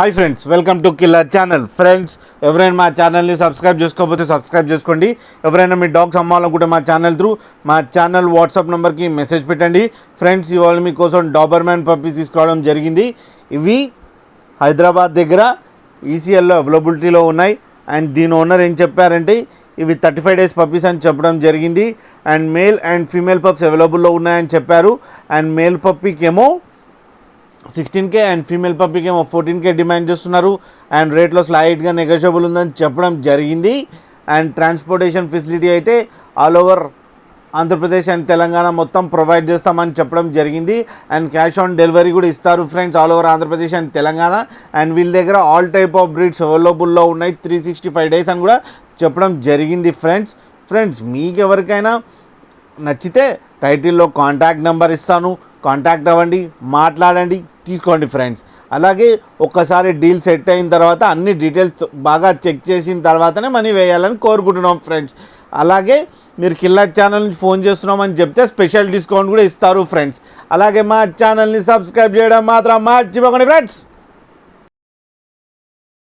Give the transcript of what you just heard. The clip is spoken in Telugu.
Hi friends, welcome to killer channel. Friends, ఎవరైనా మా ఛానల్ని సబ్స్క్రైబ్ చేసుకోకపోతే సబ్స్క్రైబ్ చేసుకోండి. ఎవరైనా మీ డాగ్స్ అమ్మాలనుకుంటే మా ఛానల్ త్రూ మా ఛానల్ వాట్సాప్ నెంబర్కి మెసేజ్ పెట్టండి. ఫ్రెండ్స్, ఇవాళ మీకోసం డాబర్మ్యాన్ పప్పీస్ తీసుకురావడం జరిగింది. ఇవి హైదరాబాద్ దగ్గర ఈసీఎల్లో అవైలబిలిటీలో ఉన్నాయి. అండ్ దీని ఓనర్ ఏం చెప్పారంటే ఇవి 35 days పప్పీస్ అని చెప్పడం జరిగింది. And male and female pups అవైలబుల్లో ఉన్నాయని చెప్పారు. అండ్ మేల్ పప్పీకి ఏమో 16K అండ్ ఫీమేల్ పప్పీకి ఏమో 14K డిమాండ్ చేస్తున్నారు. అండ్ రేట్లో స్లైట్గా నెగోషియబుల్ ఉందని చెప్పడం జరిగింది. అండ్ ట్రాన్స్పోర్టేషన్ ఫెసిలిటీ అయితే all over Andhra Pradesh and Telangana మొత్తం ప్రొవైడ్ చేస్తామని చెప్పడం జరిగింది. అండ్ క్యాష్ ఆన్ డెలివరీ కూడా ఇస్తారు friends, all over Andhra Pradesh and Telangana. And వీళ్ళ దగ్గర ఆల్ టైప్ ఆఫ్ బ్రీడ్స్ అవైలబుల్లో ఉన్నాయి. 365 days అని కూడా చెప్పడం జరిగింది. ఫ్రెండ్స్ మీకు ఎవరికైనా నచ్చితే టైటిల్లో కాంటాక్ట్ నెంబర్ ఇస్తాను, కాంటాక్ట్ అవ్వండి, మాట్లాడండి, తీసుకోండి ఫ్రెండ్స్. అలాగే ఒక్కసారి డీల్ సెట్ అయిన తర్వాత అన్ని డీటెయిల్స్ బాగా చెక్ చేసిన తర్వాతనే మనీ వేయాలని కోరుకుంటున్నాం ఫ్రెండ్స్. అలాగే మీరు కిల్లర్ ఛానల్ నుంచి ఫోన్ చేస్తున్నామని చెప్తే స్పెషల్ డిస్కౌంట్ కూడా ఇస్తారు ఫ్రెండ్స్. అలాగే మా ఛానల్ని సబ్స్క్రైబ్ చేయడం మాత్రం మర్చిపోకండి ఫ్రెండ్స్.